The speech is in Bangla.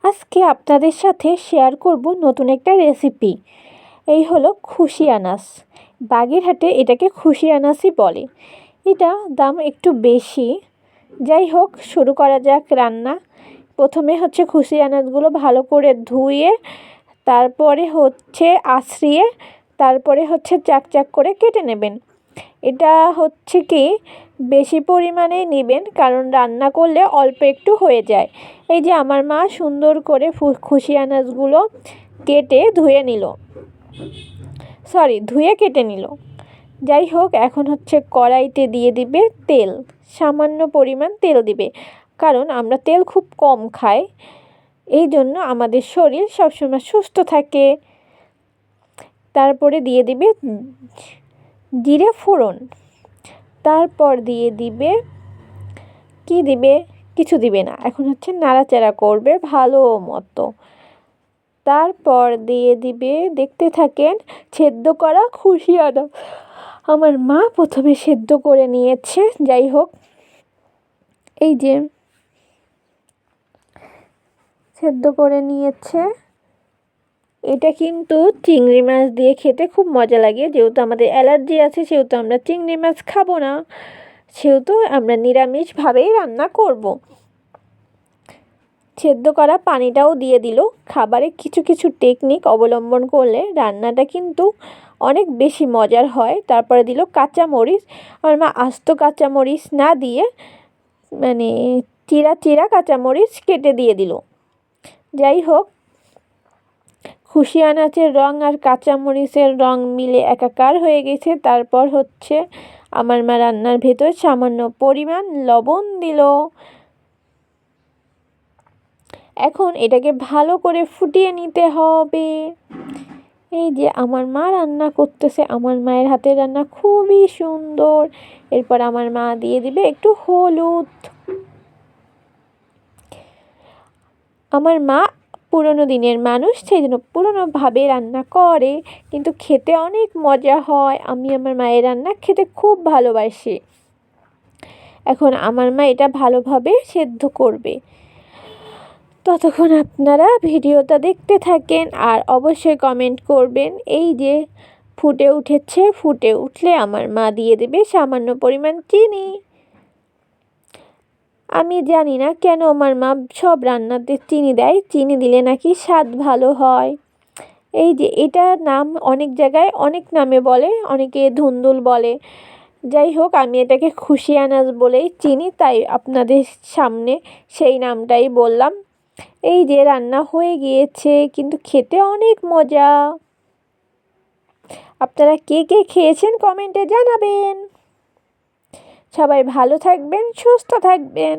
আজকে আপনাদের সাথে শেয়ার করব নতুন একটা রেসিপি। এই হলো খুশি আনাস। বাগেরহাটে এটাকে খুশি আনাসই বলে। এটা দাম একটু বেশি। যাই হোক, শুরু করা যাক রান্না। প্রথমে হচ্ছে খুশি আনাসগুলো ভালো করে ধুয়ে, তারপরে হচ্ছে আঁচড়িয়ে, তারপরে হচ্ছে চাক চাক করে কেটে নেবেন। এটা হচ্ছে কি বেশি পরিমাণেই নেবেন, কারণ রান্না করলে অল্প একটু হয়ে যায়। এই যে আমার মা সুন্দর করে খুশি আনাজগুলো কেটে ধুয়ে নিল, ধুয়ে কেটে নিল। যাই হোক, এখন হচ্ছে কড়াইতে দিয়ে দিবে তেল। সামান্য পরিমাণ তেল দিবে, কারণ আমরা তেল খুব কম খাই, এই জন্য আমাদের শরীর সবসময় সুস্থ থাকে। তারপরে দিয়ে দিবে জিরে ফোড়ন, তারপর দিয়ে দিবে কি দিবে, কিছু দিবে না। এখন হচ্ছে নাড়াচাড়া করবে ভালো মতো। তারপর দিয়ে দিবে, দেখতে থাকেন, সেদ্ধ করা খুশি আনাজ। আমার মা প্রথমে সেদ্ধ করে নিয়েছে। যাই হোক, এই যে সেদ্ধ করে নিয়েছে। এটা কিন্তু চিংড়ি মাছ দিয়ে খেতে খুব মজা লাগে। যেহেতু আমাদের অ্যালার্জি আছে, সেহেতু আমরা চিংড়ি মাছ খাবো না, সেহেতু আমরা নিরামিষভাবেই রান্না করব। সেদ্ধ করা পানিটাও দিয়ে দিল। খাবারে কিছু কিছু টেকনিক অবলম্বন করলে রান্নাটা কিন্তু অনেক বেশি মজার হয়। তারপরে দিল কাঁচামরিচ। আমার মা আস্ত কাঁচামরিচ না দিয়ে মানে চিরা চিরা কাঁচামরিচ কেটে দিয়ে দিল। যাই হোক, খুশি আনাচের রং আর কাঁচামরিচের রং মিলে একাকার হয়ে গেছে। তারপর হচ্ছে আমার মা রান্নার ভেতর সামান্য পরিমাণ লবণ দিল। এখন এটাকে ভালো করে ফুটিয়ে নিতে হবে। এই যে আমার মা রান্না করতেছে, আমার মায়ের হাতের রান্না খুবই সুন্দর। এরপর আমার মা দিয়ে দিবে একটু হলুদ। আমার মা পুরনো দিনের মানুষ, সেই জন্য পুরনোভাবে রান্না করে, কিন্তু খেতে অনেক মজা হয়। আমি আমার মায়ের রান্না খেতে খুব ভালোবাসি। এখন আমার মা এটা ভালোভাবে সেদ্ধ করবে। ততক্ষণ আপনারা ভিডিওটা দেখতে থাকেন আর অবশ্যই কমেন্ট করবেন। এই যে ফুটে উঠেছে, ফুটে উঠলে আমার মা দিয়ে দেবে সামান্য পরিমাণ চিনি। আমি জানি না কেন আমার মা সব রান্নাতে চিনি দেয়, চিনি দিলে নাকি স্বাদ ভালো হয়। এই যে এটার নাম অনেক জায়গায় অনেক নামে বলে, অনেকে ধুন্দুল বলে। যাই হোক, আমি এটাকে খুশি আনাজ বলেই চিনি, তাই আপনাদের সামনে সেই নামটাই বললাম। এই যে রান্না হয়ে গিয়েছে, কিন্তু খেতে অনেক মজা। আপনারা কে কে খেয়েছেন কমেন্টে জানাবেন। সবাই ভালো থাকবেন, সুস্থ থাকবেন।